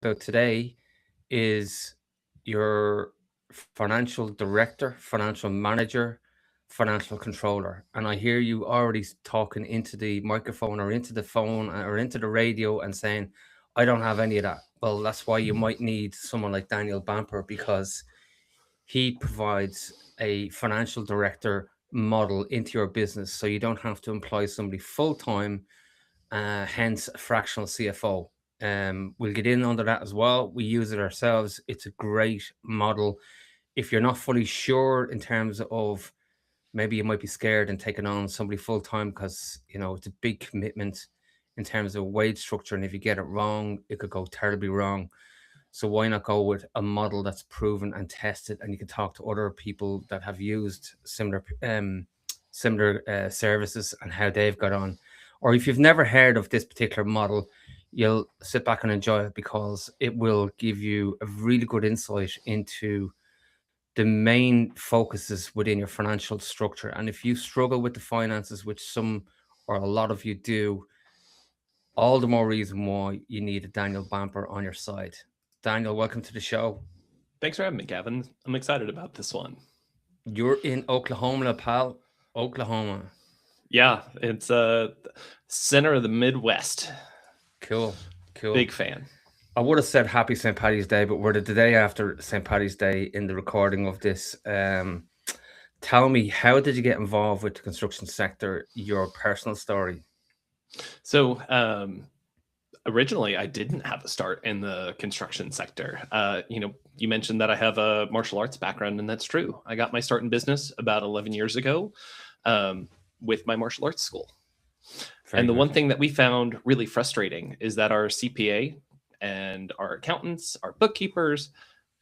about today is your financial director, financial manager, financial controller. And I hear you already talking into the microphone or into the phone or into the radio and saying, I don't have any of that. Well, that's why you might need someone like Daniel Bamper, because he provides a financial director model into your business so you don't have to employ somebody full time, hence a fractional CFO. We'll get in under that as well. We use it ourselves. It's a great model. If you're not fully sure in terms of, maybe you might be scared and taking on somebody full time because it's a big commitment in terms of wage structure, and if you get it wrong, it could go terribly wrong. So why not go with a model that's proven and tested, and you can talk to other people that have used similar services and how they've got on. Or if you've never heard of this particular model, you'll sit back and enjoy it because it will give you a really good insight into the main focuses within your financial structure. And if you struggle with the finances, which some or a lot of you do, all the more reason why you need a Daniel Bamper on your side. Daniel, welcome to the show. Thanks for having me, Gavin. I'm excited about this one. You're in Oklahoma, pal. Oklahoma. Yeah, it's center of the Midwest. Cool. Big fan. I would have said happy St. Paddy's Day, but we're the day after St. Paddy's Day in the recording of this. Tell me, how did you get involved with the construction sector? Your personal story. So, originally, I didn't have a start in the construction sector. You mentioned that I have a martial arts background, and that's true. I got my start in business about 11 years ago with my martial arts school. And the one thing that we found really frustrating is that our CPA and our accountants, our bookkeepers,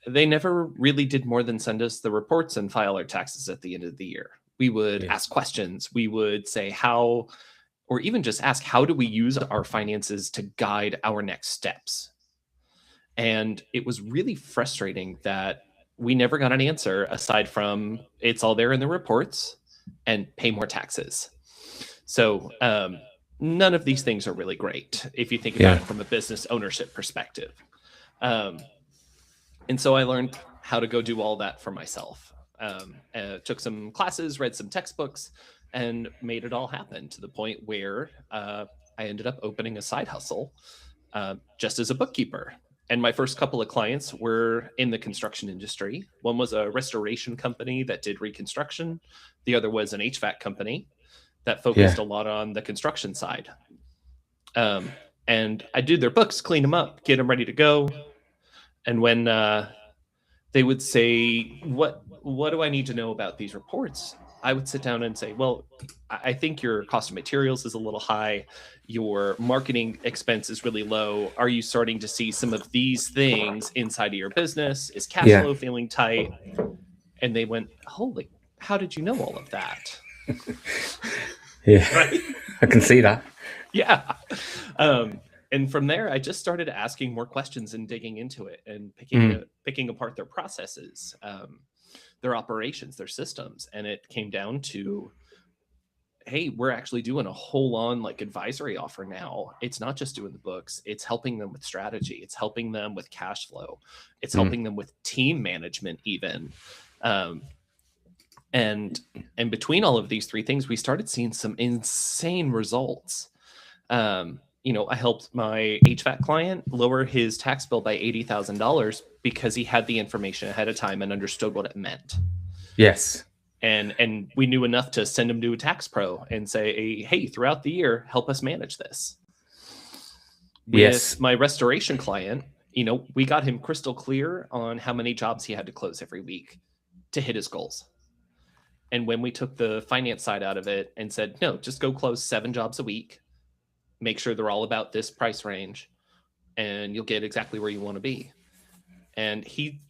they never really did more than send us the reports and file our taxes at the end of the year. We would ask questions. We would say how, or even just ask, how do we use our finances to guide our next steps? And it was really frustrating that we never got an answer aside from it's all there in the reports and pay more taxes. So none of these things are really great if you think about it from a business ownership perspective. And so I learned how to go do all that for myself. Took some classes, read some textbooks, and made it all happen to the point where I ended up opening a side hustle just as a bookkeeper. And my first couple of clients were in the construction industry. One was a restoration company that did reconstruction. The other was an HVAC company that focused a lot on the construction side. And I do their books, clean them up, get them ready to go. And when they would say, what do I need to know about these reports? I would sit down and say, well, I think your cost of materials is a little high. Your marketing expense is really low. Are you starting to see some of these things inside of your business? Is cash flow feeling tight? And they went, holy, how did you know all of that? Right? I can see that. Yeah. And from there, I just started asking more questions and digging into it and picking apart their processes, their operations, their systems. And it came down to, hey, we're actually doing a whole on advisory offer now. It's not just doing the books. It's helping them with strategy. It's helping them with cash flow. It's helping them with team management even. And between all of these three things, we started seeing some insane results. I helped my HVAC client lower his tax bill by $80,000 because he had the information ahead of time and understood what it meant. Yes. And we knew enough to send him to a tax pro and say, hey, throughout the year, help us manage this. With my restoration client, we got him crystal clear on how many jobs he had to close every week to hit his goals. And when we took the finance side out of it and said, no, just go close 7 jobs a week, make sure they're all about this price range, and you'll get exactly where you want to be. And he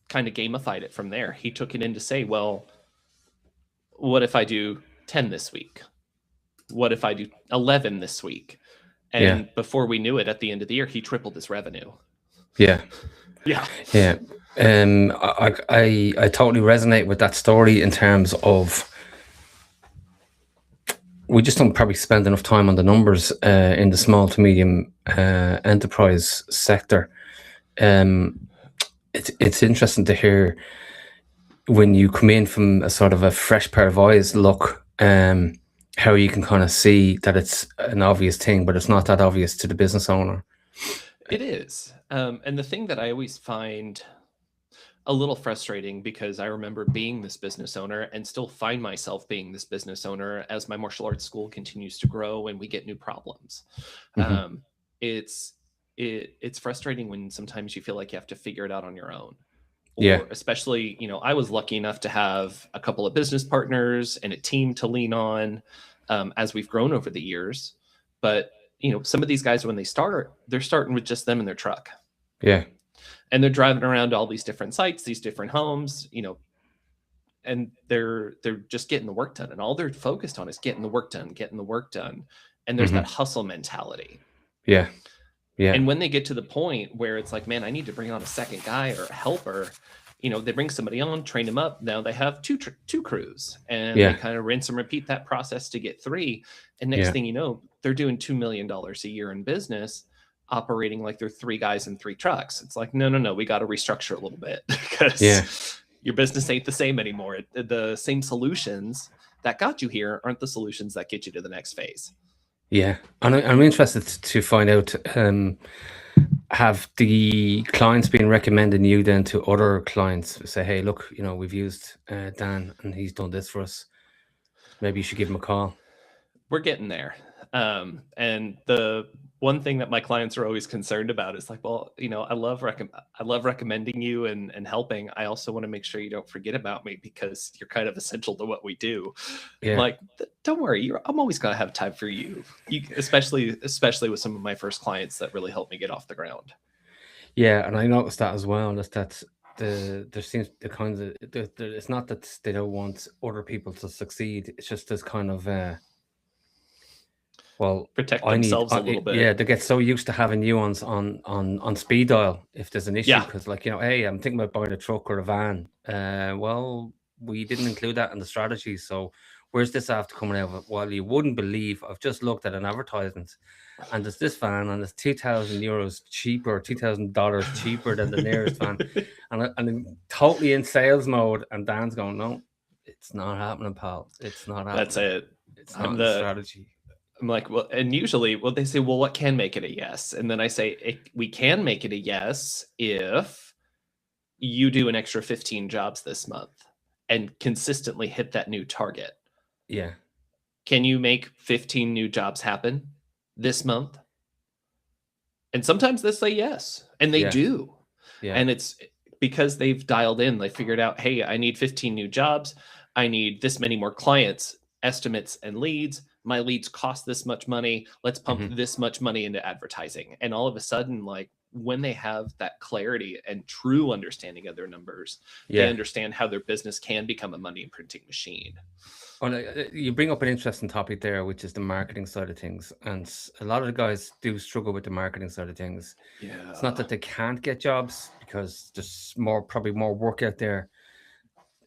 kind of gamified it from there. He took it in to say, well, what if I do 10 this week? What if I do 11 this week? And before we knew it, at the end of the year, he tripled his revenue. Yeah. Yeah. Yeah. I totally resonate with that story in terms of we just don't probably spend enough time on the numbers in the small to medium enterprise sector. It's interesting to hear when you come in from a sort of a fresh pair of eyes look, how you can kind of see that it's an obvious thing, but it's not that obvious to the business owner. It is. And the thing that I always find a little frustrating, because I remember being this business owner and still find myself being this business owner as my martial arts school continues to grow and we get new problems. Hmm. Um, it's it's frustrating when sometimes you feel like you have to figure it out on your own. Yeah. Or especially, I was lucky enough to have a couple of business partners and a team to lean on, as we've grown over the years. But some of these guys, when they start, they're starting with just them in their truck, Yeah. and they're driving around to all these different sites, these different homes, and they're just getting the work done, and all they're focused on is getting the work done, getting the work done. And there's Hmm. that hustle mentality. Yeah. Yeah. And when they get to the point where it's like, man, I need to bring on a second guy or a helper, they bring somebody on, train them up. Now they have two crews, and they Yeah. kind of rinse and repeat that process to get three. And next Yeah. thing you know, they're doing $2 million a year in business, operating like they're three guys in three trucks. It's like, no, no, no, we got to restructure a little bit Yeah. because your business ain't the same anymore. The same solutions that got you here aren't the solutions that get you to the next phase. Yeah. And I'm interested to find out, have the clients been recommending you then to other clients? Say, hey, look, we've used Dan and he's done this for us. Maybe you should give him a call. We're getting there. And the one thing that my clients are always concerned about is like, well, I love recommending you and helping. I also want to make sure you don't forget about me because you're kind of essential to what we do. I'm Yeah. like, don't worry, I'm always gonna have time for you. Especially with some of my first clients that really helped me get off the ground. Yeah, and I noticed that as well. That's there seems the kinds of it's not that they don't want other people to succeed. It's just this kind of well, Protect themselves a little bit. yeah, they get so used to having you on speed dial if there's an issue, Yeah. because like, hey, I'm thinking about buying a truck or a van. Well, we didn't include that in the strategy, so where's this after coming out of? Well, you wouldn't believe, I've just looked at an advertisement, and there's this van, and it's €2,000 cheaper, $2,000 cheaper than the nearest van, and I'm totally in sales mode, and Dan's going, no, it's not happening, pal. It's not That's happening. it. It's not in the strategy. I'm like, well, and usually, well, they say, well, what can make it a yes? And then I say, we can make it a yes if you do an extra 15 jobs this month and consistently hit that new target. Yeah. Can you make 15 new jobs happen this month? And sometimes they say yes, and they Yeah. do. Yeah. And it's because they've dialed in, they figured out, hey, I need 15 new jobs. I need this many more clients, estimates, and leads. My leads cost this much money. Let's pump Mhm. this much money into advertising. And all of a sudden, like when they have that clarity and true understanding of their numbers, they Yeah. understand how their business can become a money printing machine. Well, you bring up an interesting topic there, which is the marketing side of things. And a lot of the guys do struggle with the marketing side of things. It's not Yeah. that they can't get jobs, because there's probably more work out there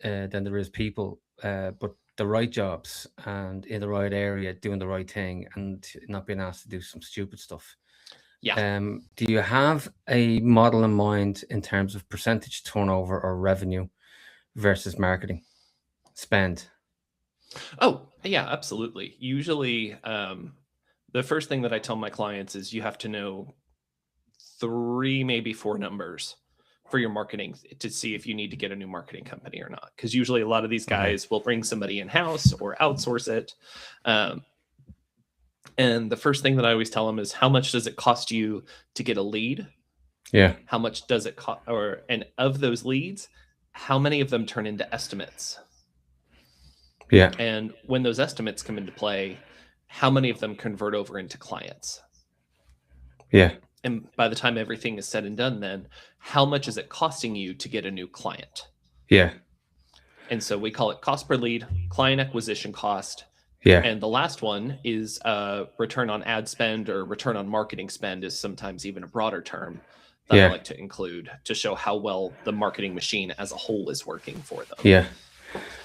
than there is people, but the right jobs and in the right area, doing the right thing, and not being asked to do some stupid stuff. Yeah. Do you have a model in mind in terms of percentage turnover or revenue versus marketing spend? Oh, yeah, absolutely. Usually, the first thing that I tell my clients is you have to know three, maybe four numbers for your marketing to see if you need to get a new marketing company or not. Because usually a lot of these Okay. guys will bring somebody in house or outsource it. And the first thing that I always tell them is how much does it cost you to get a lead? Yeah. How much does it cost? And of those leads, how many of them turn into estimates? Yeah. And when those estimates come into play, how many of them convert over into clients? Yeah. And by the time everything is said and done, then how much is it costing you to get a new client? Yeah. And so we call it cost per lead, client acquisition cost. Yeah. And the last one is return on ad spend, or return on marketing spend is sometimes even a broader term that I Yeah. like to include to show how well the marketing machine as a whole is working for them. Yeah.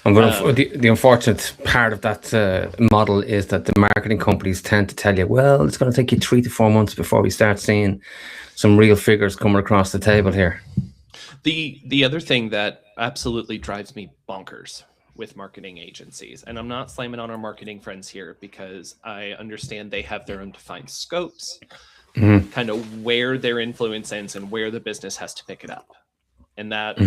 The unfortunate part of that model is that the marketing companies tend to tell you, well, it's going to take you 3 to 4 months before we start seeing some real figures coming across the table here. The other thing that absolutely drives me bonkers with marketing agencies, and I'm not slamming on our marketing friends here because I understand they have their own defined scopes, kind of where their influence ends and where the business has to pick it up. And that,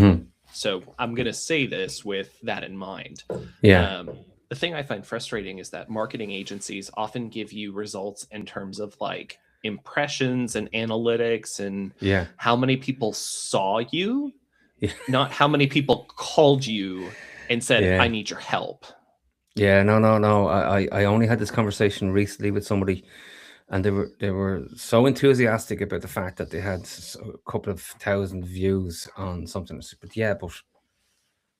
so I'm going to say this with that in mind. Yeah. The thing I find frustrating is that marketing agencies often give you results in terms of like impressions and analytics and how many people saw you, not how many people called you and said, I need your help. Yeah, no. I only had this conversation recently with somebody, and they were so enthusiastic about the fact that they had a couple of thousand views on something. But yeah, but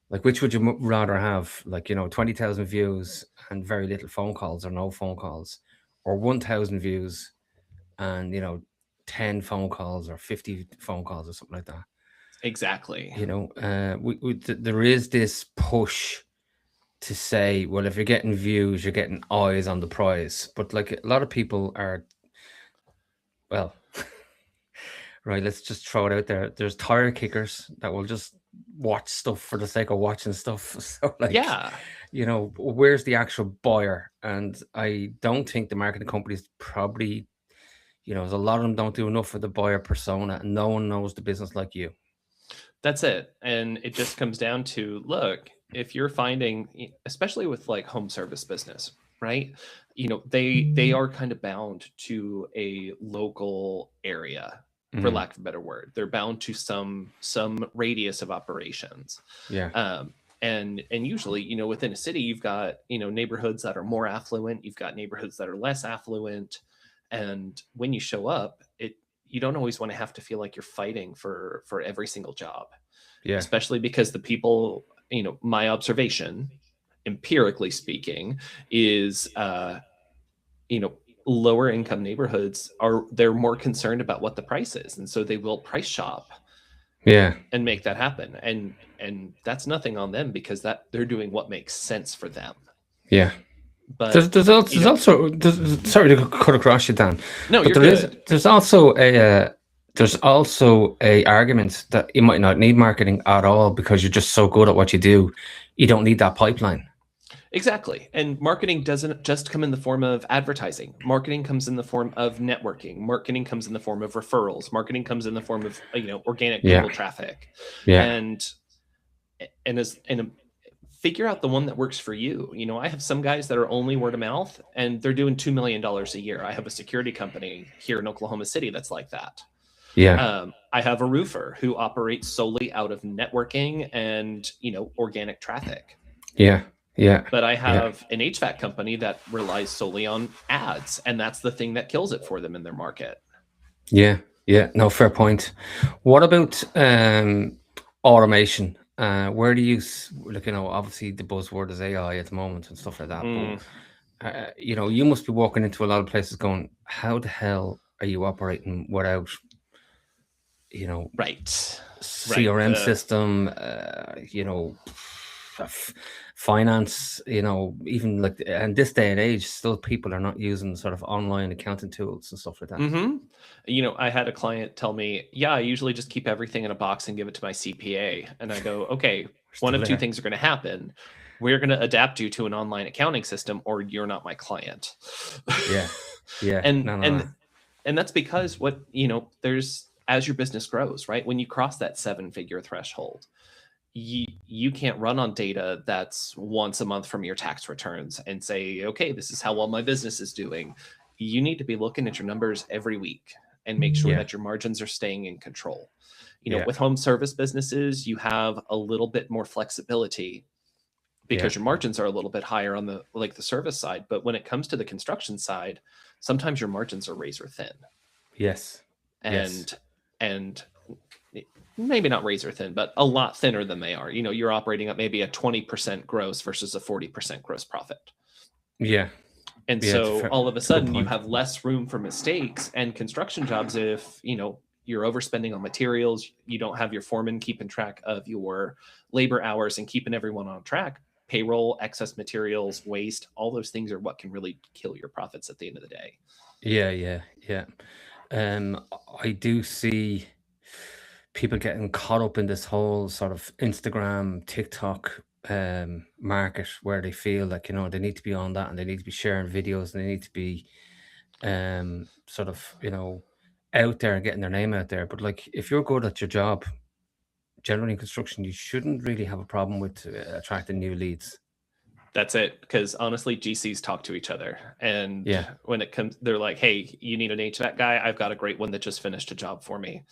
like, which would you rather have? Like, 20,000 views and very little phone calls or no phone calls, or 1,000 views and 10 phone calls or 50 phone calls or something like that. Exactly. There is this push to say, well, if you're getting views, you're getting eyes on the prize. But like, a lot of people are, well, right, let's just throw it out there. There's tire kickers that will just watch stuff for the sake of watching stuff. So like, where's the actual buyer? And I don't think the marketing companies probably, there's a lot of them don't do enough for the buyer persona, and no one knows the business like you. That's it. And it just comes down to, look, if you're finding, especially with like home service business, right? They are kind of bound to a local area, for lack of a better word. They're bound to some radius of operations. Yeah. And usually, within a city, you've got, neighborhoods that are more affluent, you've got neighborhoods that are less affluent. And when you show up, you don't always want to have to feel like you're fighting for every single job. Yeah. Especially because the people, my observation, empirically speaking, is, lower income neighborhoods they're more concerned about what the price is. And so they will price shop. Yeah. And make that happen. And that's nothing on them because they're doing what makes sense for them. Yeah. But there's also sorry to cut across you, Dan. No, but you're good. There's also a argument that you might not need marketing at all because you're just so good at what you do. You don't need that pipeline. Exactly. And marketing doesn't just come in the form of advertising. Marketing comes in the form of networking. Marketing comes in the form of referrals. Marketing comes in the form of, organic Google traffic. Yeah. And figure out the one that works for you. I have some guys that are only word of mouth and they're doing $2 million a year. I have a security company here in Oklahoma City that's like that. Yeah. I have a roofer who operates solely out of networking and, organic traffic. Yeah. Yeah. But I have an HVAC company that relies solely on ads, and that's the thing that kills it for them in their market. Yeah. Yeah. No, fair point. What about automation? Where do you look? Obviously the buzzword is AI at the moment and stuff like that. But you must be walking into a lot of places going, how the hell are you operating without CRM system, finance, even like, and this day and age, still people are not using sort of online accounting tools and stuff like that. I had a client tell me, I usually just keep everything in a box and give it to my CPA. And I go, okay, one of two things are going to happen. We're going to adapt you to an online accounting system, or you're not my client. Yeah. Yeah. And that's because there's, as your business grows, right? When you cross that 7-figure threshold, you can't run on data that's once a month from your tax returns and say, okay, this is how well my business is doing. You need to be looking at your numbers every week and make sure that your margins are staying in control. With home service businesses, you have a little bit more flexibility because your margins are a little bit higher on the service side. But when it comes to the construction side, sometimes your margins are razor thin. Yes. And maybe not razor thin, but a lot thinner than they are. You're operating at maybe a 20% gross versus a 40% gross profit. Yeah. And so all of a sudden you have less room for mistakes. And construction jobs, if, you're overspending on materials, you don't have your foreman keeping track of your labor hours and keeping everyone on track, payroll, excess materials, waste, all those things are what can really kill your profits at the end of the day. Yeah, yeah, yeah. Um, I do see people getting caught up in this whole sort of Instagram, TikTok market where they feel like, they need to be on that and they need to be sharing videos and they need to be sort of, out there and getting their name out there. But like if you're good at your job, generally in construction, you shouldn't really have a problem with attracting new leads. That's it. Because honestly, GCs talk to each other. And Yeah, when it comes, they're like, hey, you need an HVAC guy? I've got a great one that just finished a job for me.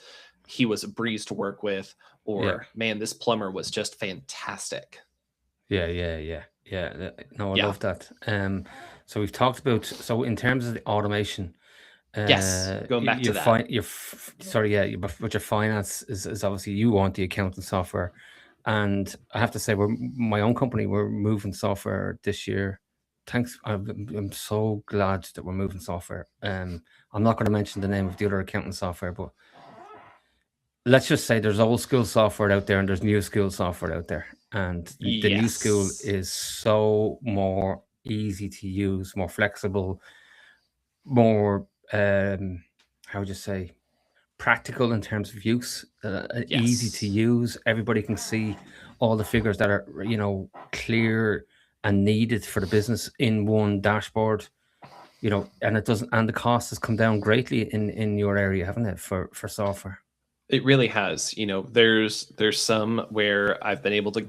He was a breeze to work with. yeah, Or, man, this plumber was just fantastic. yeah, yeah, yeah, yeah. No, I Yeah. love that. So we've talked about, so in terms of the automation, Yes. Going back to that. sorry, yeah, but your finance is obviously you want the accounting software, and I have to say my own company, we're moving software this year. Thanks, I'm so glad that we're moving software. I'm not going to mention the name of the other accounting software, but let's just say there's old school software out there and there's new school software out there, and the new school Yes. is so more easy to use, more flexible, more how would you say, practical in terms of use, easy to Yes. use. Everybody can see all the figures that are clear and needed for the business in one dashboard. And it doesn't, and the cost has come down greatly in your area, haven't it, for software? It really has. There's some where I've been able to,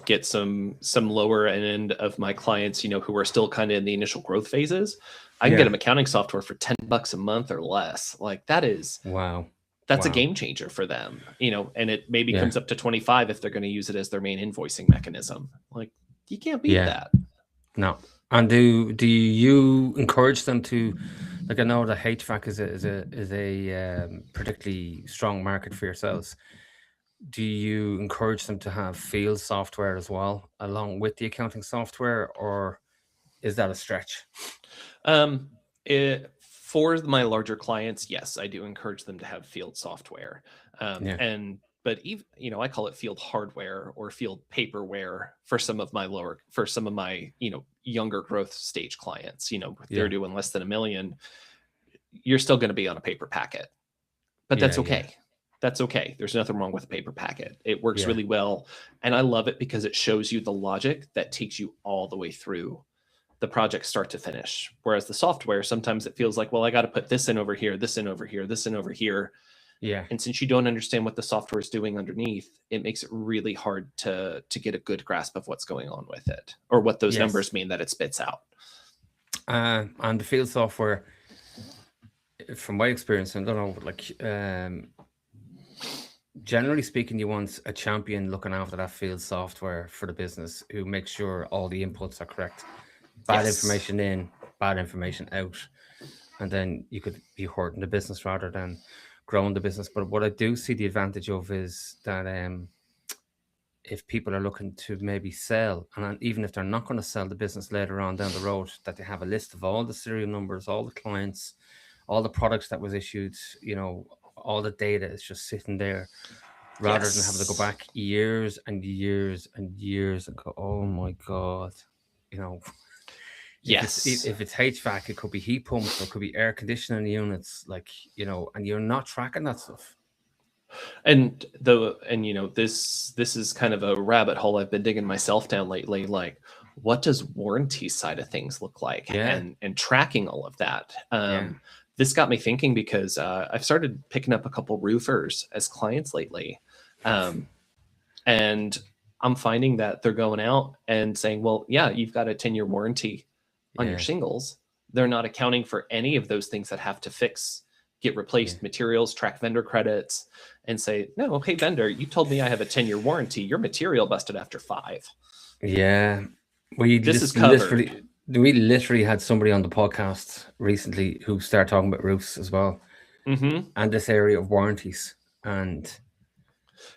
get some lower end of my clients, who are still kind of in the initial growth phases. I can get Yeah. them accounting software for $10 a month or less. Like that's Wow. a game changer for them, and it maybe Yeah. comes up to 25 if they're going to use it as their main invoicing mechanism. Like you can't beat Yeah. that. No. And do you encourage them to, like, I know that HVAC is a particularly strong market for yourselves. Do you encourage them to have field software as well, along with the accounting software, or is that a stretch? Um, for my larger clients, yes, I do encourage them to have field software. Yeah. But even, I call it field hardware or field paperware for some of my younger growth stage clients. They're Yeah. doing less than $1 million. You're still going to be on a paper packet, but Yeah. that's Yeah. okay. That's okay. There's nothing wrong with a paper packet. It works Yeah. really well. And I love it because it shows you the logic that takes you all the way through the project start to finish. Whereas the software, sometimes it feels like, well, I got to put this in over here, this in over here, this in over here. Yeah. And since you don't understand what the software is doing underneath, it makes it really hard to get a good grasp of what's going on with it or what those Yes. numbers mean that it spits out. And the field software, from my experience, I don't know, like, generally speaking, you want a champion looking after that field software for the business who makes sure all the inputs are correct. Bad Yes. information in, bad information out. And then you could be hurting the business rather than growing the business. But what I do see the advantage of is that if people are looking to maybe sell, and even if they're not going to sell the business later on down the road, that they have a list of all the serial numbers, all the clients, all the products that was issued, all the data is just sitting there, rather than having to go back years and years and years and go, oh my God, Yes. if it's HVAC, it could be heat pumps or it could be air conditioning units, like, and you're not tracking that stuff. And this is kind of a rabbit hole I've been digging myself down lately. Like, what does warranty side of things look like? Yeah. And tracking all of that. Yeah. This got me thinking because I've started picking up a couple roofers as clients lately. And I'm finding that they're going out and saying, well, yeah, you've got a 10-year warranty on your shingles. They're not accounting for any of those things that have to fix, get replaced, materials, track vendor credits, and say, no, okay, vendor, you told me I have a 10-year warranty. Your material busted after 5. Yeah. This is covered. We literally had somebody on the podcast recently who started talking about roofs as well, and this area of warranties, and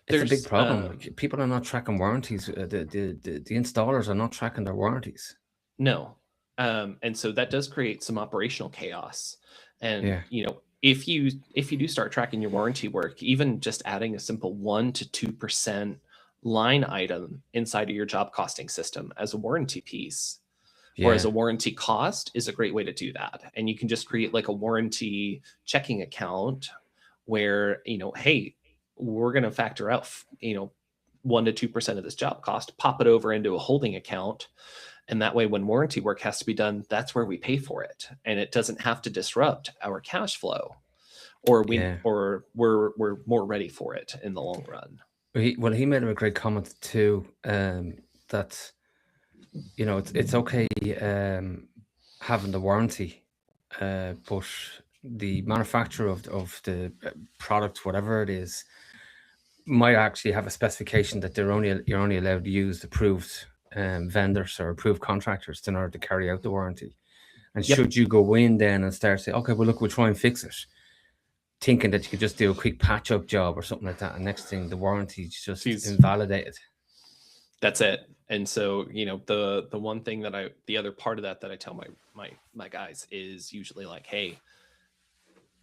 it's a big problem. Like, people are not tracking warranties. The installers are not tracking their warranties. No. And so that does create some operational chaos. And, if you do start tracking your warranty work, even just adding a simple 1 to 2% line item inside of your job costing system as a warranty piece or as a warranty cost is a great way to do that. And you can just create like a warranty checking account where, hey, we're going to factor out, 1 to 2% of this job cost, pop it over into a holding account. And that way, when warranty work has to be done, that's where we pay for it. And it doesn't have to disrupt our cash flow, or we're more ready for it in the long run. He made a great comment too, that it's okay having the warranty, but the manufacturer of the product, whatever it is, might actually have a specification that you're only allowed to use approved vendors or approved contractors in order to carry out the warranty. And should you go in then and start saying, okay, well look, we'll try and fix it, thinking that you could just do a quick patch up job or something like that, and next thing the warranty is just invalidated. That's it. And so, the one thing the other part of that I tell my guys is usually like, hey,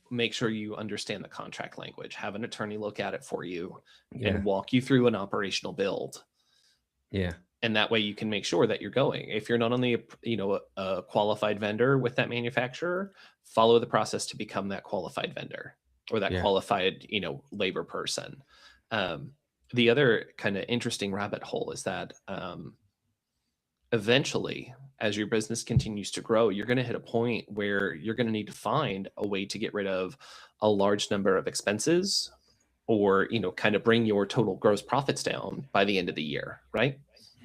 make sure you understand the contract language, have an attorney look at it for you and walk you through an operational build. Yeah. And that way you can make sure that you're going. If you're not only a qualified vendor with that manufacturer, follow the process to become that qualified vendor or that qualified, labor person. The other kind of interesting rabbit hole is that eventually, as your business continues to grow, you're going to hit a point where you're going to need to find a way to get rid of a large number of expenses or, kind of bring your total gross profits down by the end of the year, right?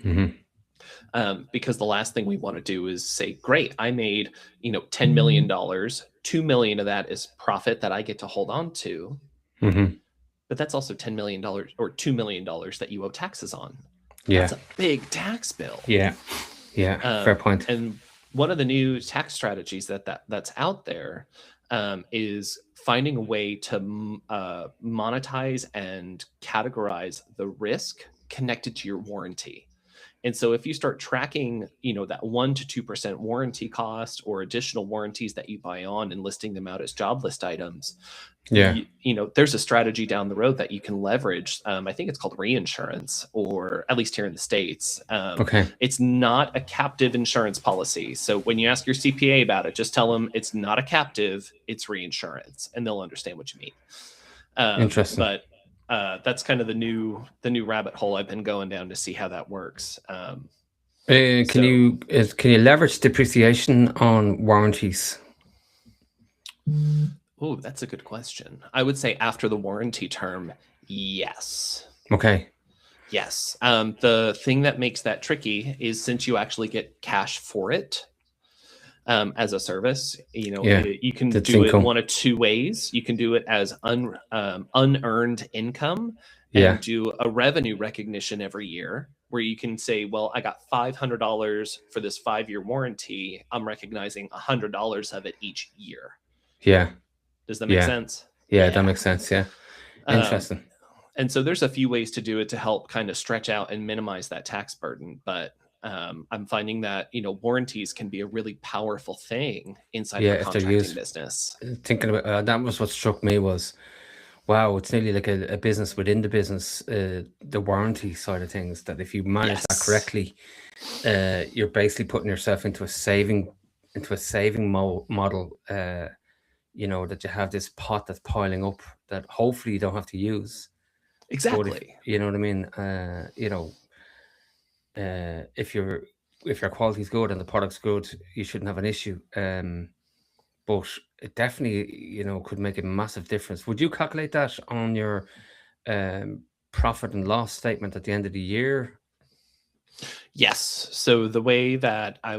Mm-hmm. Because the last thing we want to do is say, great, I made, $10 million, $2 million of that is profit that I get to hold on to. Mm-hmm. But that's also $10 million or $2 million that you owe taxes on. Yeah. That's a big tax bill. Yeah. Yeah. Fair point. And one of the new tax strategies that's out there is finding a way to monetize and categorize the risk connected to your warranty. And so if you start tracking, that 1 to 2% warranty cost or additional warranties that you buy on and listing them out as job list items, there's a strategy down the road that you can leverage. I think it's called reinsurance, or at least here in the States. Okay. It's not a captive insurance policy. So when you ask your CPA about it, just tell them it's not a captive, it's reinsurance, and they'll understand what you mean. Interesting. But that's kind of the new rabbit hole I've been going down to see how that works. Can you leverage depreciation on warranties? Oh, that's a good question. I would say after the warranty term, yes. Okay. Yes. The thing that makes that tricky is since you actually get cash for it as a service, you can do it one of two ways. You can do it as unearned income and do a revenue recognition every year where you can say, well, I got $500 for this 5-year warranty. I'm recognizing $100 of it each year. Yeah. Does that make sense? Yeah, that makes sense. Yeah. Interesting. And so there's a few ways to do it to help kind of stretch out and minimize that tax burden. But I'm finding that, warranties can be a really powerful thing inside of a contracting business. Thinking about that was what struck me was, wow, it's nearly like a business within the business, the warranty side of things, that if you manage that correctly, you're basically putting yourself into a saving model, that you have this pot that's piling up that hopefully you don't have to use. Exactly. You know what I mean? If your quality is good and the product's good, you shouldn't have an issue. But it definitely, could make a massive difference. Would you calculate that on your profit and loss statement at the end of the year? Yes. So the way that I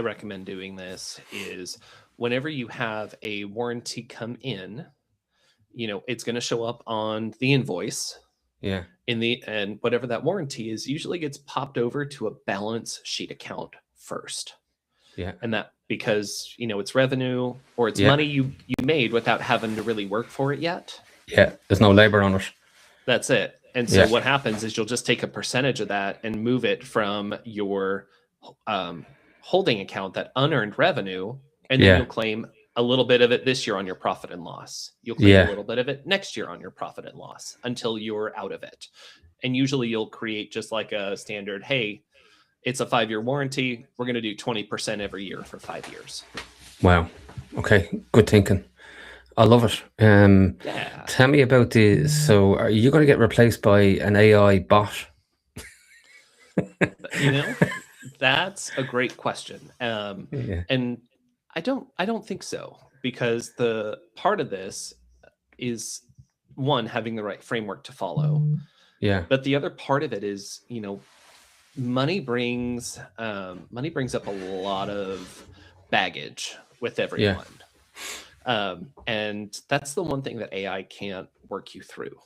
recommend doing this is whenever you have a warranty come in, it's going to show up on the invoice. Yeah. And whatever that warranty is usually gets popped over to a balance sheet account first. Yeah. And that because, it's revenue or it's money you made without having to really work for it yet. Yeah. There's no labor on it. That's it. And so what happens is you'll just take a percentage of that and move it from your holding account, that unearned revenue, and then you'll claim a little bit of it this year on your profit and loss. You'll create a Yeah. little bit of it next year on your profit and loss until you're out of it. And usually you'll create just like a standard, hey, it's a 5-year warranty. We're going to do 20% every year for 5 years. Wow. Okay. Good thinking. I love it. Yeah. Tell me about this. So, are you going to get replaced by an AI bot? You know, that's a great question. Yeah. And I don't think so, because the part of this is, one, having the right framework to follow. Yeah. But the other part of it is, money brings up a lot of baggage with Yeah. everyone. And that's the one thing that AI can't work you through.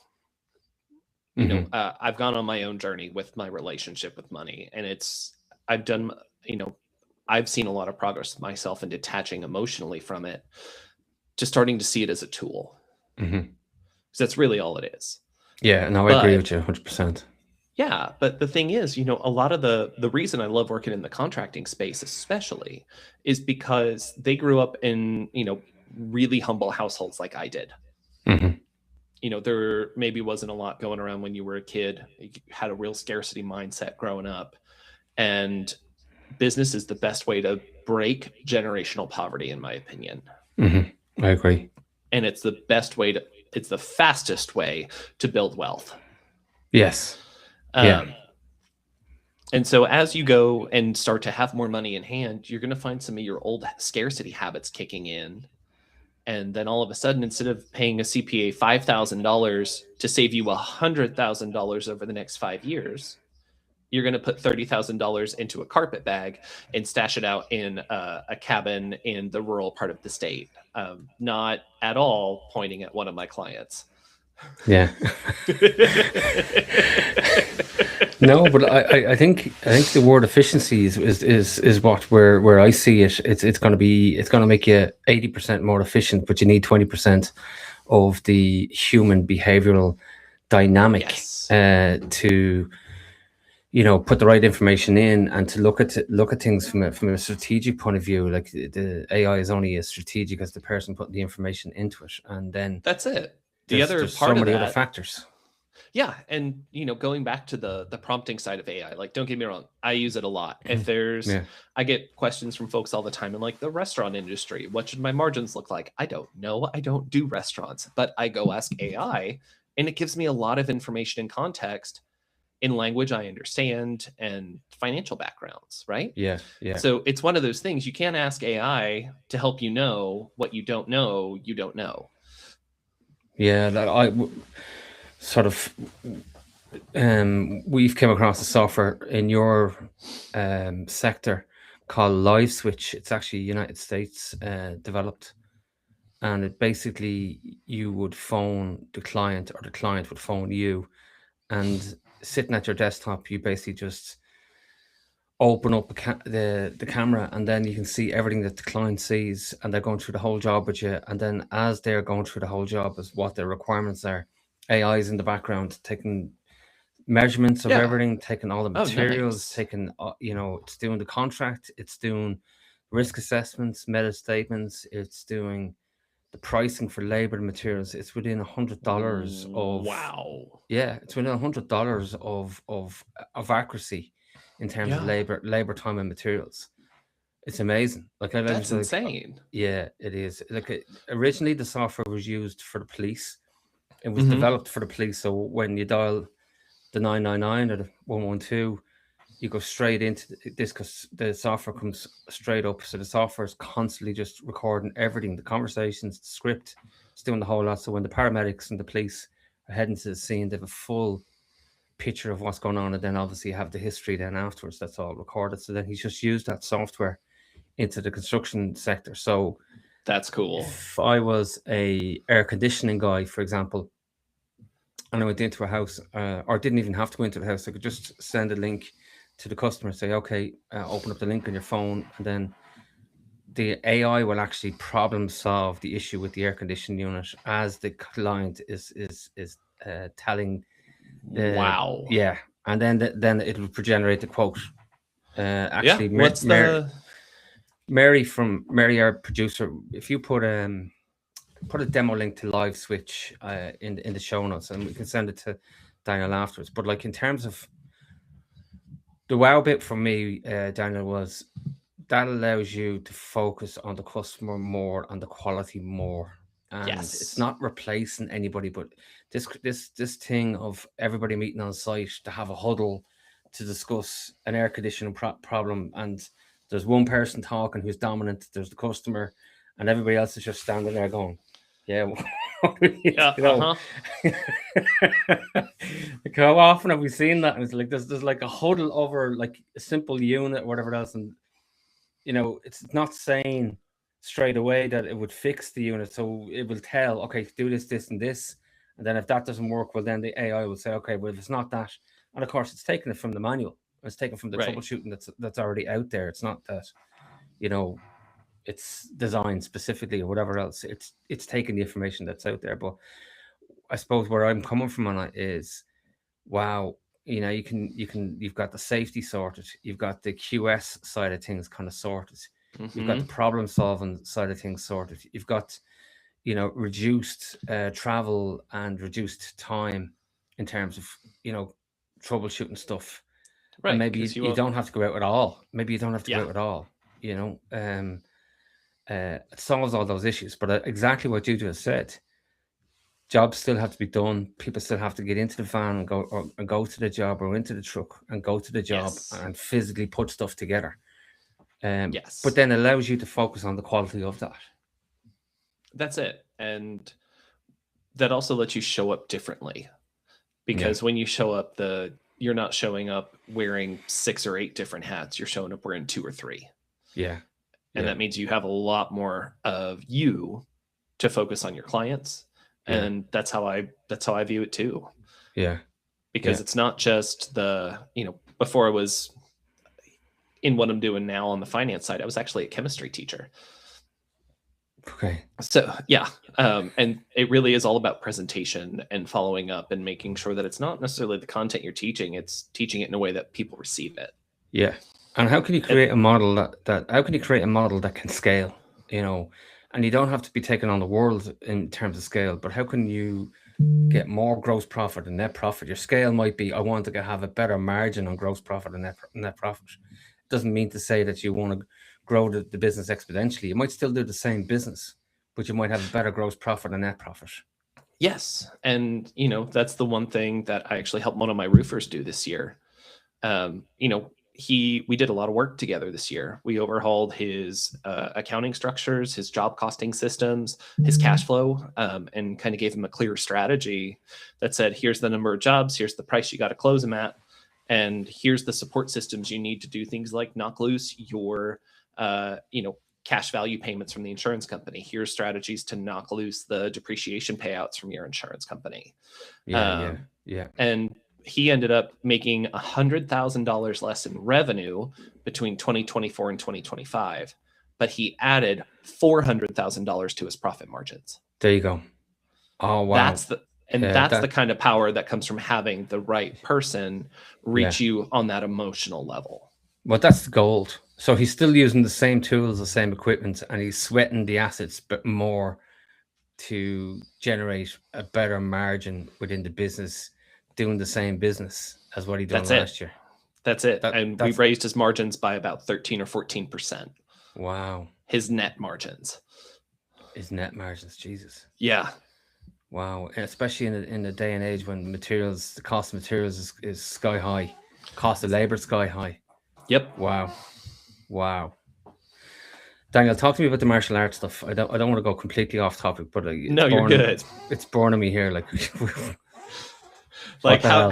I've gone on my own journey with my relationship with money, and I've done, I've seen a lot of progress myself in detaching emotionally from it to starting to see it as a tool. Mm-hmm. So that's really all it is. Yeah. No, I agree with you 100%. Yeah, but the thing is, a lot of the reason I love working in the contracting space, especially, is because they grew up in, really humble households like I did. Mm-hmm. There maybe wasn't a lot going around when you were a kid. You had a real scarcity mindset growing up. And business is the best way to break generational poverty, in my opinion. Mm-hmm. I agree. And it's the fastest way to build wealth. Yes. Yeah. And so as you go and start to have more money in hand, you're going to find some of your old scarcity habits kicking in. And then all of a sudden, instead of paying a CPA $5,000 to save you $100,000 over the next 5 years, you're going to put $30,000 into a carpet bag and stash it out in a cabin in the rural part of the state. Not at all pointing at one of my clients. Yeah. No, but I think the word efficiency is what where I see it. It's going to make you 80% more efficient, but you need 20% of the human behavioral dynamic. Yes. To put the right information in and to look at things from a strategic point of view. Like the AI is only as strategic as the person putting the information into it, and then that's it. There's so many other factors. Yeah, and going back to the prompting side of AI, like, don't get me wrong, I use it a lot. If there's, I get questions from folks all the time in like the restaurant industry. What should my margins look like? I don't know. I don't do restaurants, but I go ask AI, and it gives me a lot of information and context in language I understand and financial backgrounds, right? Yeah, yeah. So it's one of those things, you can't ask AI to help you know what you don't know. You don't know. Yeah, that I sort of we've come across a software in your sector called Live Switch. It's actually United States developed, and it basically, you would phone the client or the client would phone you, and sitting at your desktop, you basically just open up the camera, and then you can see everything that the client sees, and they're going through the whole job with you. And then as they're going through the whole job, as what their requirements are, AI is in the background taking measurements of everything, taking all the materials, taking it's doing the contract, it's doing risk assessments, meta statements, it's doing the pricing for labor and materials. It's within $100 of it's within $100 of accuracy in terms of labor, time, and materials. It's amazing. Like, that's insane. Yeah, it is. Like, originally the software was used for the police. It was developed for the police. So when you dial the 999 or the 112, you go straight into this, because the software comes straight up. So the software is constantly just recording everything, the conversations, the script. It's doing the whole lot. So when the paramedics and the police are heading to the scene, they have a full picture of what's going on, and then obviously you have the history then afterwards. That's all recorded. So then he's just used that software into the construction sector. So that's cool. If I was a air conditioning guy, for example, and I went into a house, or didn't even have to go into the house, I could just send a link to the customer, say, okay, open up the link on your phone, and then the AI will actually problem solve the issue with the air conditioning unit as the client is telling. Yeah, and then it will generate the quote. Actually, Mary, our producer, if you put a demo link to Live Switch in the show notes, and we can send it to Daniel afterwards. But like in terms of the wow bit for me, Daniel, was that allows you to focus on the customer more, on the quality more, and it's Yes. not replacing anybody. But this thing of everybody meeting on site to have a huddle to discuss an air conditioning problem, and there's one person talking who's dominant. There's the customer, and everybody else is just standing there going, "Yeah, Yeah. you know." Uh-huh. Like how often have we seen that? And it's like there's like a huddle over like a simple unit or whatever else, and it's not saying straight away that it would fix the unit. So it will tell, okay, do this, this, and this. And then if that doesn't work, well, then the AI will say, okay, well, if it's not that. And of course, it's taken it from the manual. It's taken from the Right. troubleshooting that's already out there. It's not that, you know, it's designed specifically or whatever else. It's taking the information that's out there. But I suppose where I'm coming from on it is, wow, you've got the safety sorted, you've got the QS side of things kind of sorted, you've got Mm-hmm. the problem solving side of things sorted, you've got reduced travel and reduced time in terms of you know troubleshooting stuff, and Right. maybe Because you you won't. don't have to go out at all. Maybe you don't have to go Yeah. out at all. It solves all those issues. But exactly what you just said, jobs still have to be done. People still have to get into the van and go to the job, or into the truck and go to the job Yes. and physically put stuff together. But Yes. then it allows you to focus on the quality of that. That's it. And that also lets you show up differently, Yeah, because when you show up, you're not showing up wearing 6 or 8 different hats. You're showing up wearing 2 or 3. yeah, And yeah, that means you have a lot more of you to focus on your clients. yeah, And that's how I view it too. yeah, yeah. Because it's not just before I was in what I'm doing now on the finance side, I was actually a chemistry teacher. Okay. So yeah, and it really is all about presentation and following up and making sure that it's not necessarily the content you're teaching; it's teaching it in a way that people receive it. Yeah. And how can you And create a model that how can you create a model that can scale? You know, and you don't have to be taking on the world in terms of scale, but how can you get more gross profit and net profit? Your scale might be, I want to have a better margin on gross profit and net profit. It doesn't mean to say that you want to grow the business exponentially. You might still do the same business, but you might have a better gross profit and net profit. yes, and that's the one thing that I actually helped one of my roofers do this year. um, you know, we did a lot of work together this year. We overhauled his accounting structures, his job costing systems, his cash flow, and kind of gave him a clear strategy that said, here's the number of jobs, here's the price you got to close them at, and here's the support systems you need to do things like knock loose your, cash value payments from the insurance company. Here's strategies to knock loose the depreciation payouts from your insurance company. Yeah, yeah, Um, yeah. and he ended up making $100,000 less in revenue between 2024 and 2025, but he added $400,000 to his profit margins. There you go. Oh wow. That's the That kind of power that comes from having the right person yeah. reach you on that emotional level. Well, that's the gold. So he's still using the same tools, the same equipment, and he's sweating the assets, but more to generate a better margin within the business, doing the same business as what he done That's it. last year. That's it. That And we that's raised his margins by about 13 or 14%, wow. his net margins. His net margins, Jesus. Yeah. Wow, and especially in the day and age when the cost of materials is sky high, cost of labor sky high. Yep. Wow, wow. Daniel, talk to me about the martial arts stuff. I don't want to go completely off topic, but No, you're good. it's burning me here. Like, what Like the hell?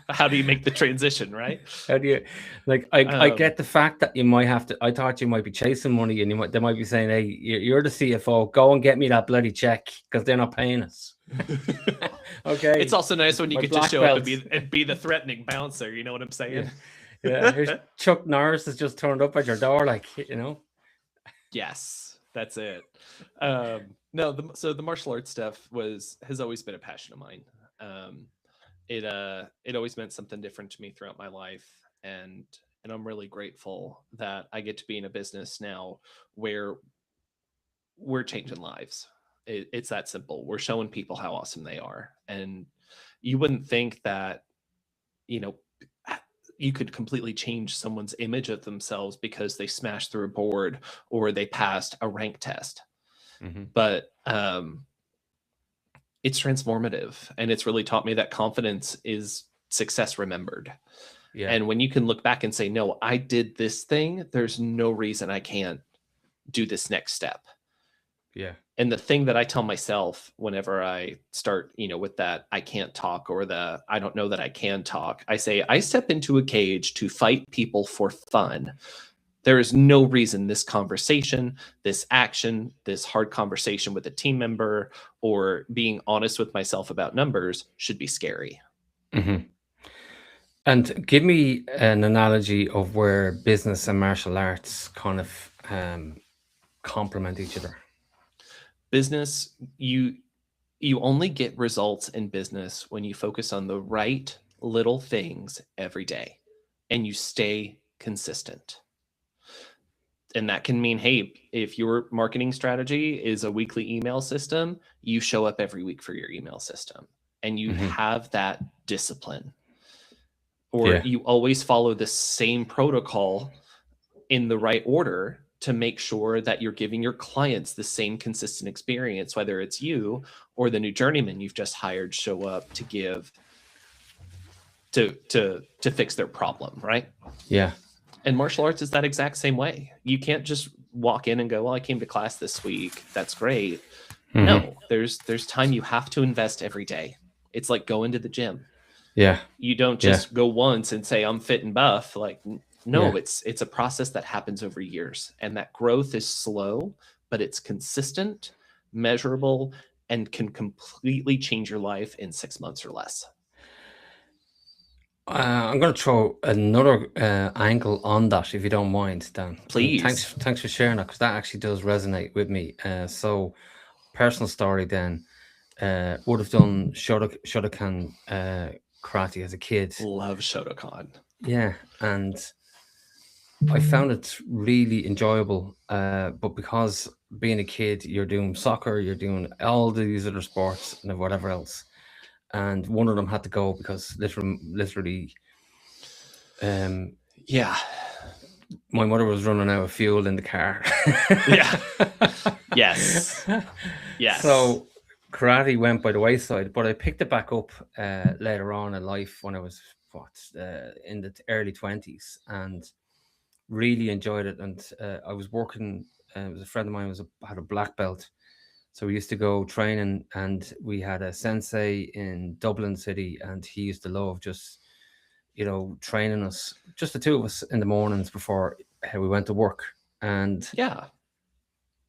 how do you make the transition, right? How do you like? I Um, get the fact that you might have to. I thought you might be chasing money, and they might be saying, "Hey, you're the CFO. Go and get me that bloody check because they're not paying us." it's Okay, also nice when you my get to black show up and belts. be the threatening bouncer. You know what I'm Yeah, saying? yeah. Here's Chuck Norris has just turned up at your door, like. Yes, that's it. No, so the martial arts stuff has always been a passion of mine. Um, it always meant something different to me throughout my life, and And I'm really grateful that I get to be in a business now where we're changing lives. It's that simple. We're showing people how awesome they are. And you wouldn't think that, you know, you could completely change someone's image of themselves because they smashed through a board or they passed a rank test. Mm-hmm. But it's transformative, and it's really taught me that confidence is success remembered. Yeah. And when you can look back and say, no, I did this thing, there's no reason I can't do this next step. Yeah. And the thing that I tell myself whenever I start, with that I can't talk or the I don't know that I can talk, I say, I step into a cage to fight people for fun. There is no reason this conversation, this action, this hard conversation with a team member, or being honest with myself about numbers should be scary. Mm-hmm. And give me an analogy of where business and martial arts kind of complement each other. Business, you only get results in business when you focus on the right little things every day and you stay consistent. And that can mean, hey, if your marketing strategy is a weekly email system, you show up every week for your email system and you Mm-hmm. have that discipline. Or Yeah. you always follow the same protocol in the right order to make sure that you're giving your clients the same consistent experience, whether it's you or the new journeyman you've just hired show up to give to fix their problem, right? Yeah. And martial arts is that exact same way. You can't just walk in and go, well, I came to class this week, that's great. Mm-hmm. No, there's time you have to invest every day. It's like going to the gym. Yeah. You don't Yeah. just go once and say I'm fit and buff. Like, Yeah. no, it's a process that happens over years, and that growth is slow, but it's consistent, measurable, and can completely change your life in 6 months or less. I'm going to throw another angle on that, if you don't mind, Dan. And Please. thanks for sharing that, because that actually does resonate with me. So, personal story then. Would have done Shotokan karate as a kid. Love Shotokan. Yeah, and I found it really enjoyable. But because being a kid, you're doing soccer, you're doing all these other sports and whatever else, and one of them had to go because literally, um, Yeah. my mother was running out of fuel in the car. Yeah. Yes. Yes. So karate went by the wayside, but I picked it back up later on in life when I was in the early 20s, and really enjoyed it. And I was working. It was a friend of mine had a black belt, so we used to go training, and we had a sensei in Dublin City, and he used to love just training us, just the two of us in the mornings before we went to work. And yeah.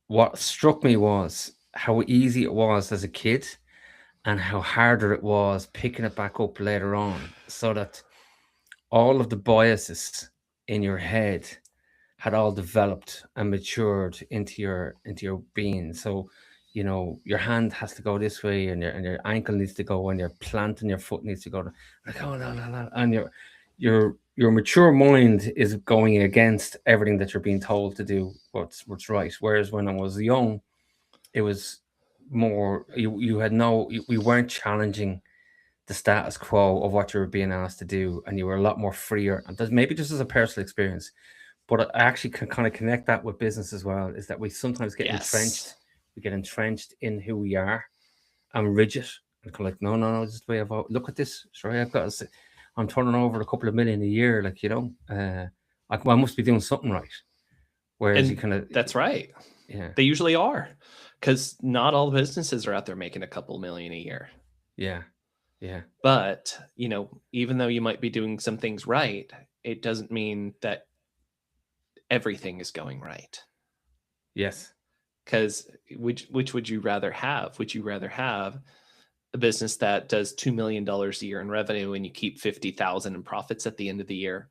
what struck me was how easy it was as a kid and how harder it was picking it back up later on, so that all of the biases in your head had all developed and matured into your being. So, your hand has to go this way, and your ankle needs to go, and your plant and your foot needs to go. Like, oh no, no, no, and your mature mind is going against everything that you're being told to do. What's right. Whereas when I was young, it was more you had no we weren't challenging the status quo of what you were being asked to do, and you were a lot more freer. And maybe just as a personal experience, but I actually can kind of connect that with business as well. Is that we sometimes get Yes. entrenched, in who we are, and rigid, and kind of like, no, no, no, this is the way I've look at this. Sorry, I'm turning over a couple of million a year, like I must be doing something right. Whereas you And kind of, that's right. yeah, They usually are, because not all businesses are out there making a couple million a year. yeah, yeah, But, even though you might be doing some things right, it doesn't mean that everything is going right. yes, Because which would you rather have? Would you rather have a business that does $2 million a year in revenue and you keep 50,000 in profits at the end of the year?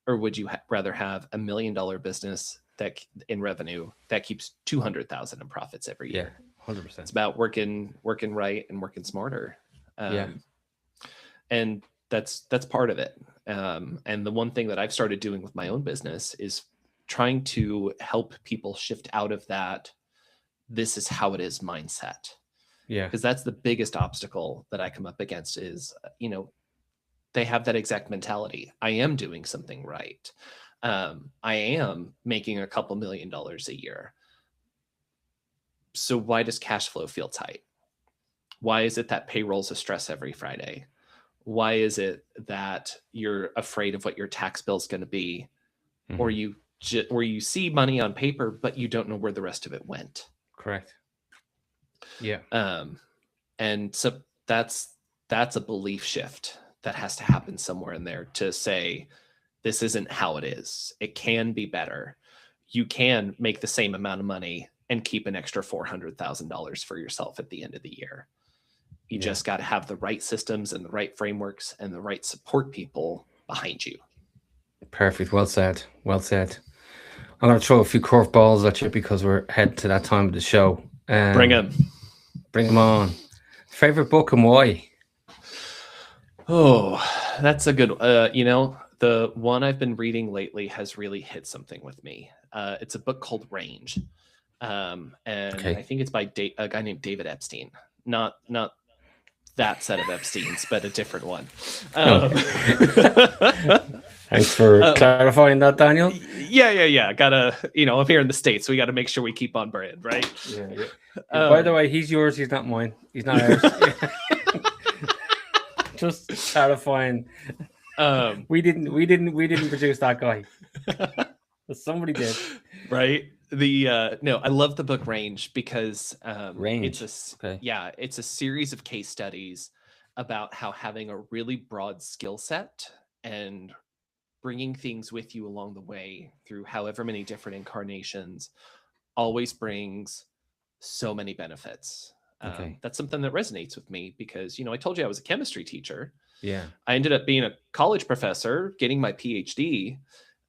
Or would you rather have $1 million business that in revenue that keeps 200,000 in profits every yeah, year? 100%, It's about working right and working smarter. yeah, And that's part of it. And the one thing that I've started doing with my own business is trying to help people shift out of that "this is how it is" mindset, Yeah. because that's the biggest obstacle that I come up against is, they have that exact mentality. I am doing something right. I am making a couple $1,000,000 a year. So why does cash flow feel tight? Why is it that payroll's a stress every Friday? Why is it that you're afraid of what your tax bill's going to be, or you see money on paper but you don't know where the rest of it went? Correct. Yeah. And so that's a belief shift that has to happen somewhere in there to say, this isn't how it is. It can be better. You can make the same amount of money and keep an extra $400,000 for yourself at the end of the year. You just got to have the right systems and the right frameworks and the right support people behind you. Perfect. Well said. Well said. I'm going to throw a few curveballs at you because we're heading to that time of the show. Bring them. Bring them on. Favorite book and why? Oh, that's a good. The one I've been reading lately has really hit something with me. It's a book called Range, and I think it's by a guy named David Epstein. Not that set of Epsteins, but a different one. Thanks for clarifying that, Daniel. Yeah. Gotta, I'm here in the States, so we got to make sure we keep on brand, right? Yeah. By the way, he's yours. He's not mine. He's not ours. Just clarifying. We didn't produce that guy. But somebody did. Right. No, I love the book Range because Range. It's a series of case studies about how having a really broad skill set and bringing things with you along the way through however many different incarnations always brings so many benefits. That's something that resonates with me because, I told you I was a chemistry teacher. Yeah. I ended up being a college professor, getting my PhD.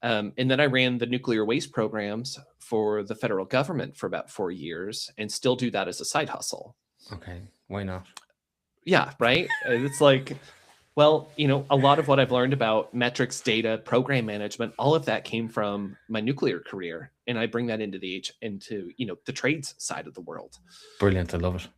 And then I ran the nuclear waste programs for the federal government for about 4 years and still do that as a side hustle. Okay. Why not? Yeah. Right. It's like, well, a lot of what I've learned about metrics, data, program management, all of that came from my nuclear career. And I bring that into the trades side of the world. Brilliant. I love it.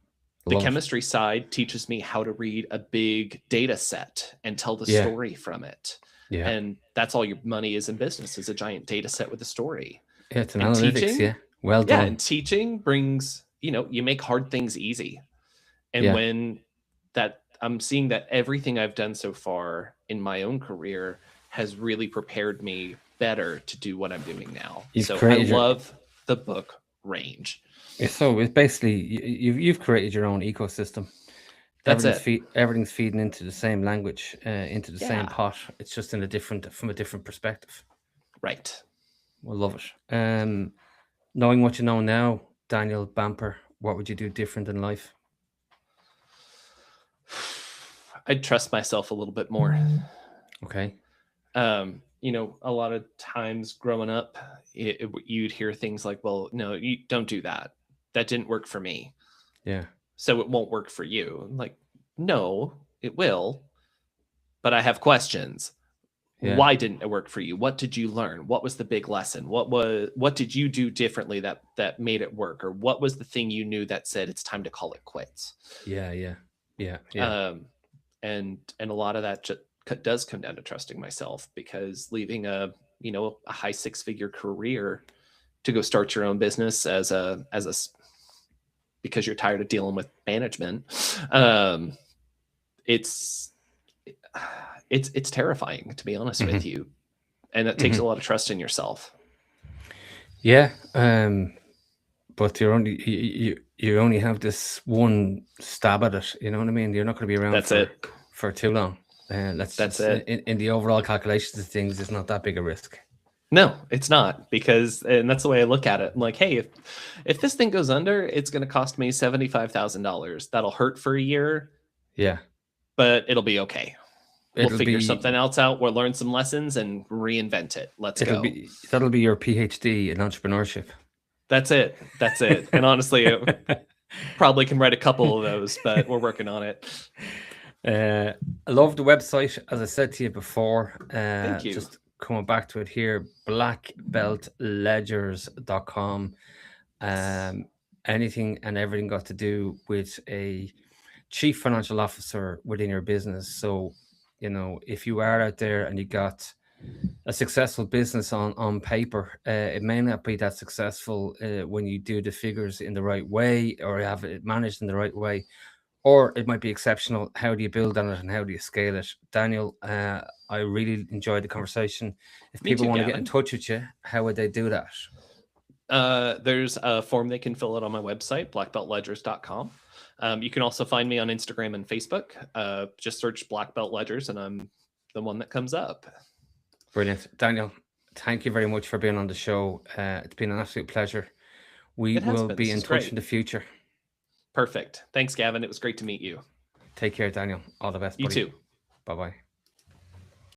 The chemistry side teaches me how to read a big data set and tell the story from it. Yeah. And that's all your money is in business, is a giant data set with a story. Yeah, it's an analytics, Well done. Yeah, and teaching brings, you make hard things easy. And when I'm seeing that everything I've done so far in my own career has really prepared me better to do what I'm doing now. I love the book Range. So it's basically you've created your own ecosystem. That's everything's feeding into the same language, into the same pot. It's just from a different perspective. Right. I love it. Knowing what you know now, Daniel Bamper, what would you do different in life? I'd trust myself a little bit more. Okay. A lot of times growing up, you'd hear things like, well, no, you don't do that. That didn't work for me. Yeah. So it won't work for you. I'm like, no, it will. But I have questions. Yeah. Why didn't it work for you? What did you learn? What was the big lesson? What did you do differently that made it work? Or what was the thing you knew that said it's time to call it quits? Yeah. And a lot of that does come down to trusting myself, because leaving a high 6-figure career to go start your own business because you're tired of dealing with management, it's terrifying, to be honest with you, and that takes a lot of trust in yourself. Yeah, but you only have this one stab at it. You know what I mean? You're not going to be around for too long. That's it. In the overall calculations of things, it's not that big a risk. No, it's not, and that's the way I look at it. I'm like, hey, if this thing goes under, it's going to cost me $75,000. That'll hurt for a year. Yeah, but it'll be okay. We'll figure something else out. We'll learn some lessons and reinvent it. Go. That'll be your PhD in entrepreneurship. That's it. And honestly, probably can write a couple of those, but we're working on it. I love the website, as I said to you before. Thank you. Just coming back to it here, blackbeltledgers.com. Anything and everything got to do with a chief financial officer within your business. So, if you are out there and you got a successful business on paper, it may not be that successful when you do the figures in the right way or have it managed in the right way, or it might be exceptional. How do you build on it and how do you scale it? Daniel, I really enjoyed the conversation. If Me people too, want to get in Gavin. touch with you, how would they do that? There's a form they can fill out on my website, blackbeltledgers.com. You can also find me on Instagram and Facebook. Just search Black Belt Ledgers, and I'm the one that comes up. Brilliant. Daniel, thank you very much for being on the show. It's been an absolute pleasure. We It has will been. be This in is touch great. in the future. Perfect. Thanks, Gavin. It was great to meet you. Take care, Daniel. All the best, You buddy. too. Bye-bye.